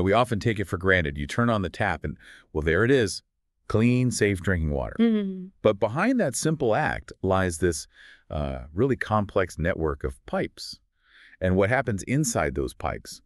We often take it for granted. You turn on the tap and, well, there it is. Clean, safe drinking water. But behind that simple act lies this really complex network of pipes. And what happens inside those pipes,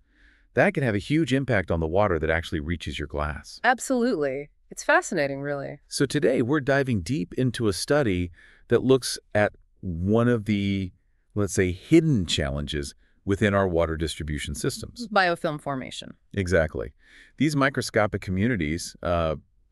that can have a huge impact on the water that actually reaches your glass. Absolutely. It's fascinating, really. So today we're diving deep into a study that looks at one of the, let's say, hidden challenges within our water distribution systems. Biofilm formation. Exactly. These microscopic communities,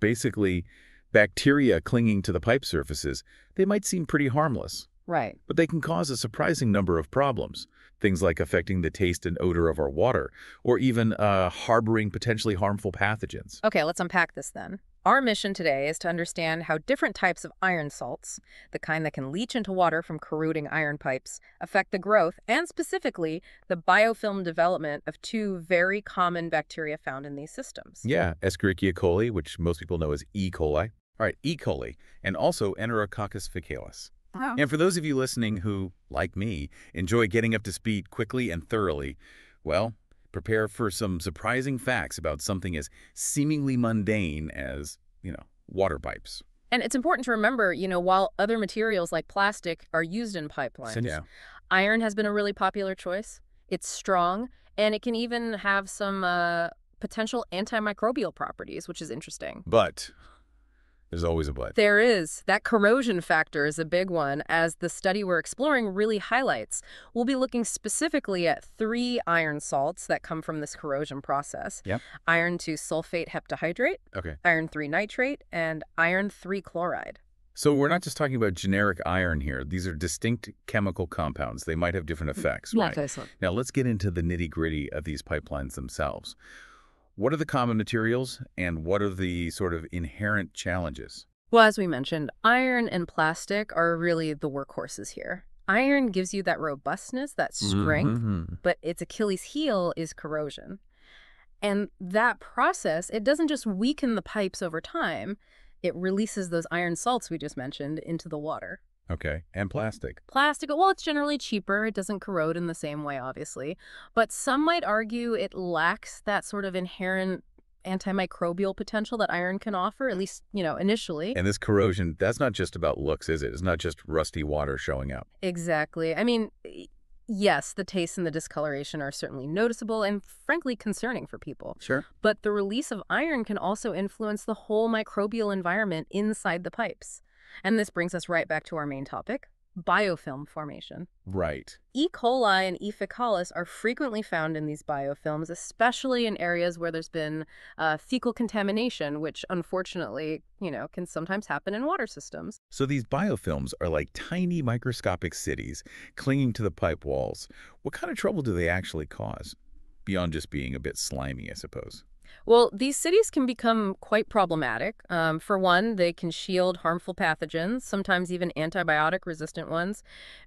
basically bacteria clinging to the pipe surfaces, they might seem pretty harmless. Right. But they can cause a surprising number of problems. Things like affecting the taste and odor of our water, or even harboring potentially harmful pathogens. Okay, let's unpack this then. Our mission today is to understand how different types of iron salts, the kind that can leach into water from corroding iron pipes, affect the growth and specifically the biofilm development of two very common bacteria found in these systems. Yeah, Escherichia coli, which most people know as E. coli. All right, E. coli, and also Enterococcus faecalis. Oh. And for those of you listening who, like me, enjoy getting up to speed quickly and thoroughly, well, prepare for some surprising facts about something as seemingly mundane as, water pipes. And it's important to remember, while other materials like plastic are used in pipelines, Yeah. iron has been a really popular choice. It's strong, and it can even have some potential antimicrobial properties, which is interesting. But there's always a but. There is. That corrosion factor is a big one, as the study we're exploring really highlights. We'll be looking specifically at 3 iron salts that come from this corrosion process. Yep. Iron 2 sulfate heptahydrate, Okay. iron 3 nitrate, and iron 3 chloride. So we're not just talking about generic iron here. These are distinct chemical compounds. They might have different effects, right? Now let's get into the nitty-gritty of these pipelines themselves. What are the common materials, and what are the sort of inherent challenges? Well, as we mentioned, iron and plastic are really the workhorses here. Iron gives you that robustness, that strength, but its Achilles heel is corrosion. And that process, it doesn't just weaken the pipes over time, it releases those iron salts we just mentioned into the water. Okay, and plastic. Plastic, well, it's generally cheaper. It doesn't corrode in the same way, obviously. But some might argue it lacks that sort of inherent antimicrobial potential that iron can offer, at least, initially. And this corrosion, that's not just about looks, is it? It's not just rusty water showing up. Exactly. I mean, yes, the taste and the discoloration are certainly noticeable and, frankly, concerning for people. Sure. But the release of iron can also influence the whole microbial environment inside the pipes. And this brings us right back to our main topic, biofilm formation. Right. E. coli and E. faecalis are frequently found in these biofilms, especially in areas where there's been fecal contamination, which unfortunately, can sometimes happen in water systems. So these biofilms are like tiny microscopic cities clinging to the pipe walls. What kind of trouble do they actually cause? Beyond just being a bit slimy, I suppose. Well, these cities can become quite problematic. For one, they can shield harmful pathogens, sometimes even antibiotic-resistant ones,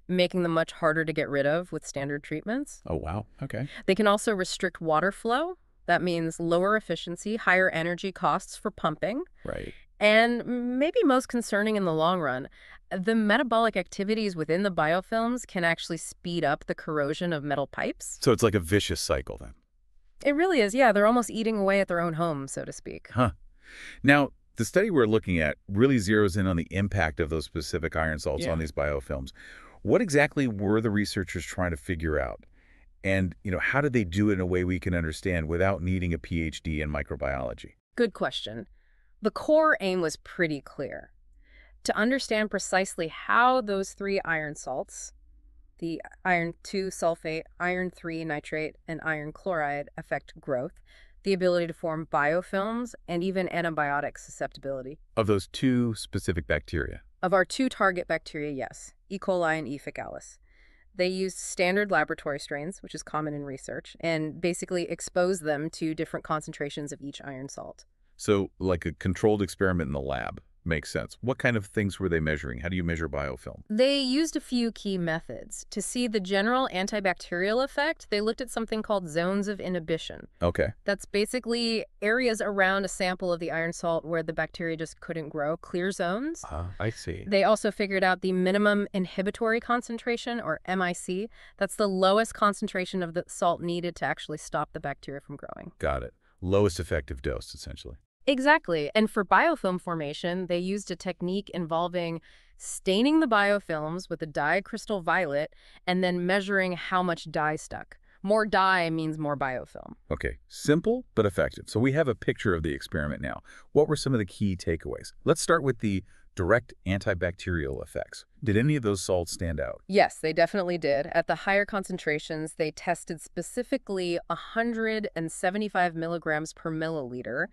making them much harder to get rid of with standard treatments. Oh, wow. Okay. They can also restrict water flow. That means lower efficiency, higher energy costs for pumping. Right. And maybe most concerning in the long run, the metabolic activities within the biofilms can actually speed up the corrosion of metal pipes. So it's like a vicious cycle then. It really is, yeah. They're almost eating away at their own home, so to speak. Huh. Now, the study we're looking at really zeroes in on the impact of those specific iron salts on these biofilms. What exactly were the researchers trying to figure out? And, how did they do it in a way we can understand without needing a PhD in microbiology? Good question. The core aim was pretty clear. To understand precisely how those 3 iron salts, the iron 2 sulfate, iron 3 nitrate, and iron chloride affect growth, the ability to form biofilms, and even antibiotic susceptibility. Of those 2 specific bacteria? Of our 2 target bacteria, yes, E. coli and E. faecalis. They used standard laboratory strains, which is common in research, and basically exposed them to different concentrations of each iron salt. So like a controlled experiment in the lab. Makes sense. What kind of things were they measuring? How do you measure biofilm? They used a few key methods. To see the general antibacterial effect, they looked at something called zones of inhibition. Okay. That's basically areas around a sample of the iron salt where the bacteria just couldn't grow, clear zones. I see. They also figured out the minimum inhibitory concentration, or MIC. That's the lowest concentration of the salt needed to actually stop the bacteria from growing. Got it. lowest effective dose, essentially. Exactly. And for biofilm formation, they used a technique involving staining the biofilms with a dye crystal violet and then measuring how much dye stuck. More dye means more biofilm. Okay, simple but effective. So we have a picture of the experiment now. What were some of the key takeaways? Let's start with the direct antibacterial effects. Did any of those salts stand out? Yes, they definitely did. At the higher concentrations, they tested specifically 175 milligrams per milliliter.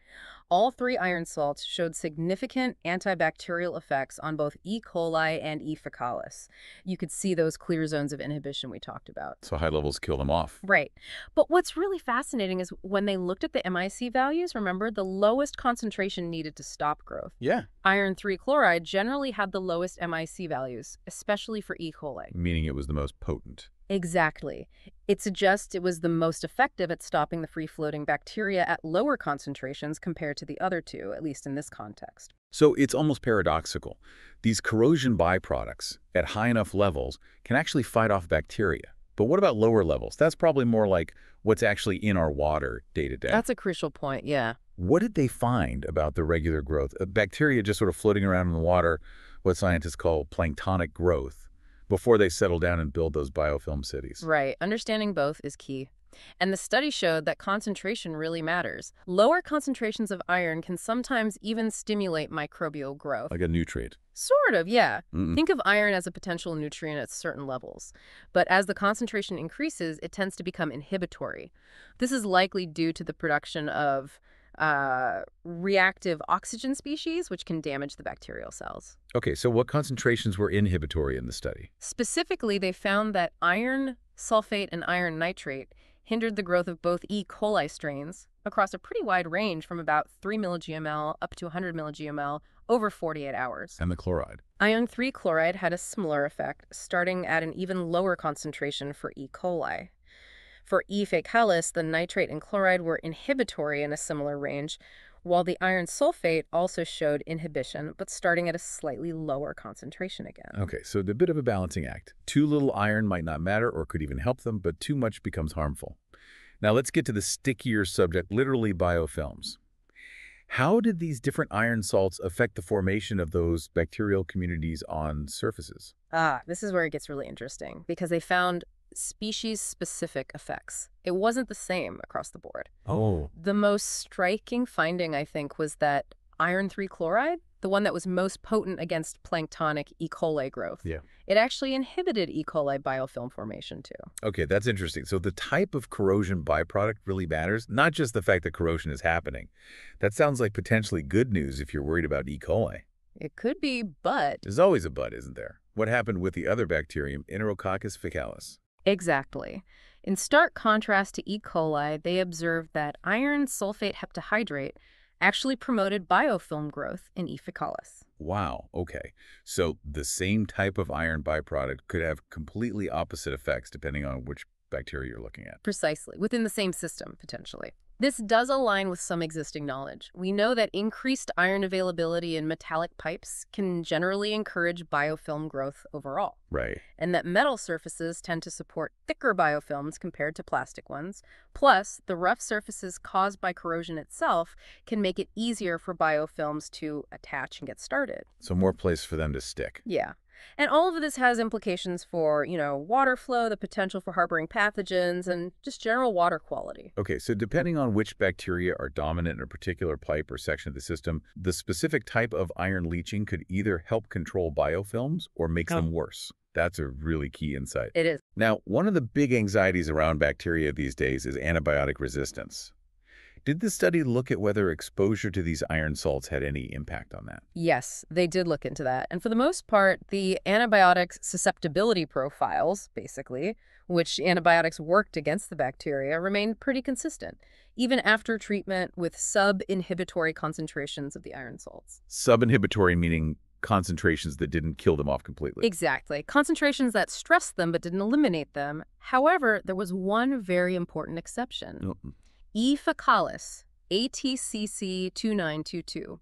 All three iron salts showed significant antibacterial effects on both E. coli and E. faecalis. You could see those clear zones of inhibition we talked about. So high levels kill them off. Right. But what's really fascinating is when they looked at the MIC values, remember, the lowest concentration needed to stop growth. Yeah. Iron 3 chloride generally had the lowest MIC values, especially for E. coli. Meaning it was the most potent. Exactly. It suggests it was the most effective at stopping the free-floating bacteria at lower concentrations compared to the other two, at least in this context. So it's almost paradoxical. These corrosion byproducts at high enough levels can actually fight off bacteria. But what about lower levels? That's probably more like what's actually in our water day to day. That's a crucial point, yeah. What did they find about the regular growth of bacteria just sort of floating around in the water, what scientists call planktonic growth, before they settle down and build those biofilm cities? Right. Understanding both is key. And the study showed that concentration really matters. Lower concentrations of iron can sometimes even stimulate microbial growth. Like a nutrient. Sort of, yeah. Think of iron as a potential nutrient at certain levels. But as the concentration increases, it tends to become inhibitory. This is likely due to the production of reactive oxygen species, which can damage the bacterial cells. Okay, so what concentrations were inhibitory in the study? Specifically, they found that iron sulfate and iron nitrate hindered the growth of both E. coli strains across a pretty wide range from about 3 mg/ml up to 100 mg/ml over 48 hours. And the chloride? Iron 3 chloride had a similar effect, starting at an even lower concentration for E. coli. For E. faecalis, the nitrate and chloride were inhibitory in a similar range, while the iron sulfate also showed inhibition, but starting at a slightly lower concentration again. Okay, so a bit of a balancing act. Too little iron might not matter or could even help them, but too much becomes harmful. Now let's get to the stickier subject, literally biofilms. How did these different iron salts affect the formation of those bacterial communities on surfaces? This is where it gets really interesting, because they found species-specific effects. It wasn't the same across the board. Oh. The most striking finding, I think, was that iron 3 chloride, the one that was most potent against planktonic E. coli growth, it actually inhibited E. coli biofilm formation too. Okay, that's interesting. So the type of corrosion byproduct really matters, not just the fact that corrosion is happening. That sounds like potentially good news if you're worried about E. coli. It could be, but... There's always a but, isn't there? What happened with the other bacterium, Enterococcus faecalis? Exactly. In stark contrast to E. coli, they observed that iron sulfate heptahydrate actually promoted biofilm growth in E. faecalis. Wow, okay. So the same type of iron byproduct could have completely opposite effects depending on which bacteria you're looking at. Precisely, within the same system, potentially. This does align with some existing knowledge. We know that increased iron availability in metallic pipes can generally encourage biofilm growth overall. Right. And that metal surfaces tend to support thicker biofilms compared to plastic ones. Plus, the rough surfaces caused by corrosion itself can make it easier for biofilms to attach and get started. So more place for them to stick. Yeah. And all of this has implications for, water flow, the potential for harboring pathogens, and just general water quality. Okay, so depending on which bacteria are dominant in a particular pipe or section of the system, the specific type of iron leaching could either help control biofilms or make them worse. That's a really key insight. It is. Now, one of the big anxieties around bacteria these days is antibiotic resistance. Did the study look at whether exposure to these iron salts had any impact on that? Yes, they did look into that. And for the most part, the antibiotic susceptibility profiles, basically, which antibiotics worked against the bacteria, remained pretty consistent, even after treatment with sub-inhibitory concentrations of the iron salts. Sub-inhibitory meaning concentrations that didn't kill them off completely. Exactly. Concentrations that stressed them but didn't eliminate them. However, there was one very important exception. E. faecalis, ATCC 2922.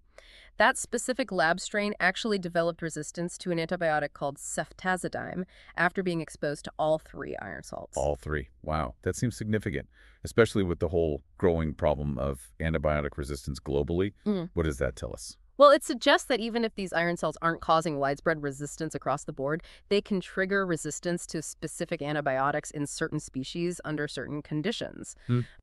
That specific lab strain actually developed resistance to an antibiotic called ceftazidime after being exposed to all 3 iron salts. All 3. Wow, that seems significant, especially with the whole growing problem of antibiotic resistance globally. What does that tell us? Well, it suggests that even if these iron salts aren't causing widespread resistance across the board, they can trigger resistance to specific antibiotics in certain species under certain conditions.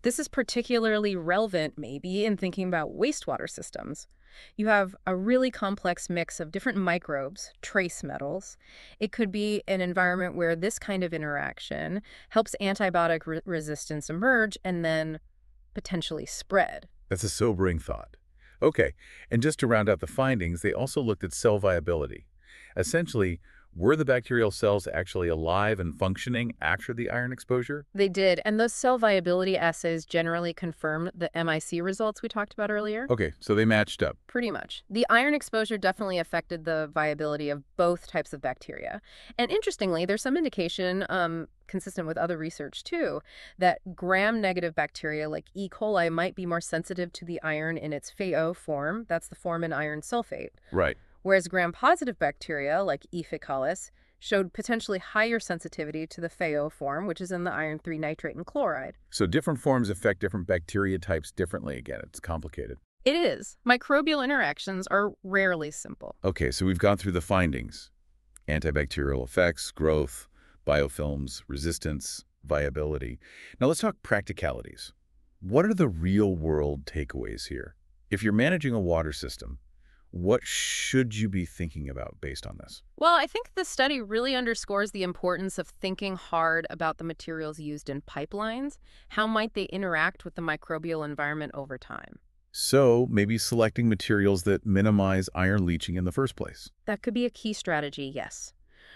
This is particularly relevant, maybe, in thinking about wastewater systems. You have a really complex mix of different microbes, trace metals. It could be an environment where this kind of interaction helps antibiotic resistance emerge and then potentially spread. That's a sobering thought. Okay, and just to round out the findings, they also looked at cell viability. Essentially, were the bacterial cells actually alive and functioning after the iron exposure? They did, and those cell viability assays generally confirm the MIC results we talked about earlier. Okay, so they matched up. Pretty much. The iron exposure definitely affected the viability of both types of bacteria. And interestingly, there's some indication, consistent with other research too, that gram-negative bacteria like E. coli might be more sensitive to the iron in its FeO form. That's the form in iron sulfate. Right. Whereas gram-positive bacteria like E. faecalis showed potentially higher sensitivity to the FeO form, which is in the iron 3 nitrate and chloride. So different forms affect different bacteria types differently. Again, it's complicated. It is. Microbial interactions are rarely simple. Okay, so we've gone through the findings. Antibacterial effects, growth, biofilms, resistance, viability. Now let's talk practicalities. What are the real-world takeaways here? If you're managing a water system, what should you be thinking about based on this? Well, I think the study really underscores the importance of thinking hard about the materials used in pipelines. How might they interact with the microbial environment over time? So maybe selecting materials that minimize iron leaching in the first place. That could be a key strategy, yes.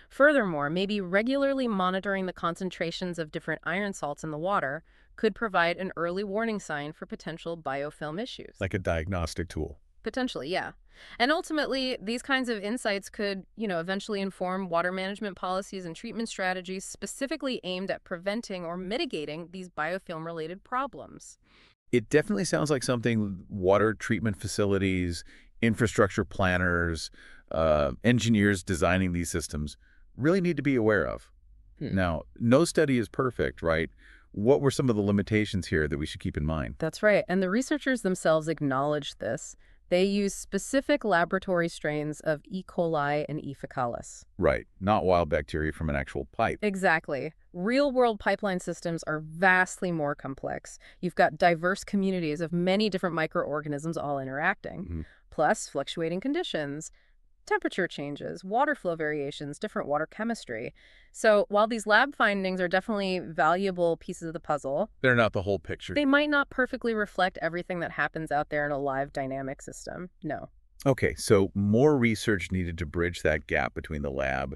Furthermore, maybe regularly monitoring the concentrations of different iron salts in the water could provide an early warning sign for potential biofilm issues. Like a diagnostic tool. Potentially, yeah. And ultimately, these kinds of insights could, eventually inform water management policies and treatment strategies specifically aimed at preventing or mitigating these biofilm-related problems. It definitely sounds like something water treatment facilities, infrastructure planners, engineers designing these systems really need to be aware of. Now, no study is perfect, right? What were some of the limitations here that we should keep in mind? That's right. And the researchers themselves acknowledged this. They used specific laboratory strains of E. coli and E. faecalis. Right, not wild bacteria from an actual pipe. Exactly. Real-world pipeline systems are vastly more complex. You've got diverse communities of many different microorganisms all interacting, plus fluctuating conditions, temperature changes, water flow variations, different water chemistry. So while these lab findings are definitely valuable pieces of the puzzle, They're not the whole picture. they might not perfectly reflect everything that happens out there in a live dynamic system. No. Okay, so more research needed to bridge that gap between the lab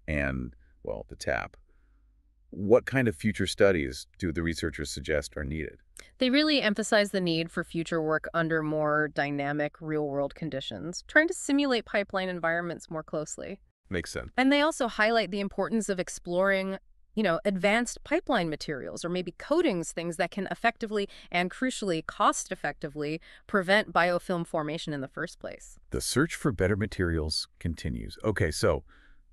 and, well, the tap. What kind of future studies do the researchers suggest are needed? They really emphasize the need for future work under more dynamic real-world conditions, trying to simulate pipeline environments more closely. Makes sense. And they also highlight the importance of exploring, advanced pipeline materials or maybe coatings, things that can effectively and crucially cost-effectively prevent biofilm formation in the first place. The search for better materials continues. Okay, so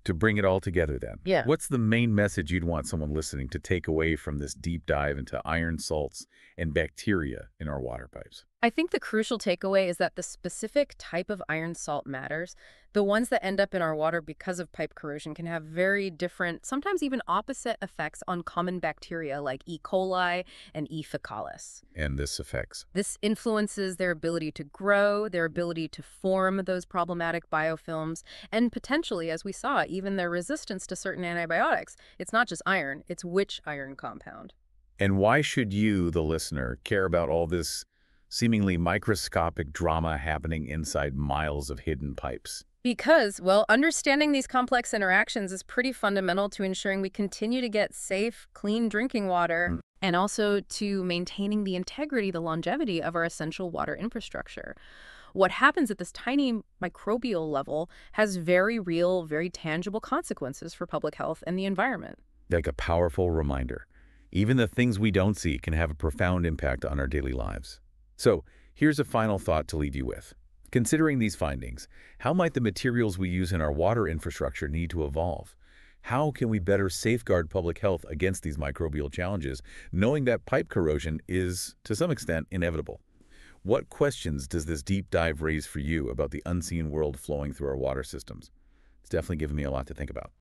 to bring it all together then, Yeah. what's the main message you'd want someone listening to take away from this deep dive into iron salts and bacteria in our water pipes? I think the crucial takeaway is that the specific type of iron salt matters. The ones that end up in our water because of pipe corrosion can have very different, sometimes even opposite effects on common bacteria like E. coli and E. faecalis. And this affects. This influences their ability to grow, their ability to form those problematic biofilms, and potentially, as we saw, even their resistance to certain antibiotics. It's not just iron, it's which iron compound. And why should you, the listener, care about all this seemingly microscopic drama happening inside miles of hidden pipes? Because, well, understanding these complex interactions is pretty fundamental to ensuring we continue to get safe, clean drinking water, and also to maintaining the integrity, the longevity of our essential water infrastructure. What happens at this tiny microbial level has very real, very tangible consequences for public health and the environment. Like a powerful reminder. Even the things we don't see can have a profound impact on our daily lives. So here's a final thought to leave you with. Considering these findings, how might the materials we use in our water infrastructure need to evolve? How can we better safeguard public health against these microbial challenges, knowing that pipe corrosion is, to some extent, inevitable? What questions does this deep dive raise for you about the unseen world flowing through our water systems? It's definitely given me a lot to think about.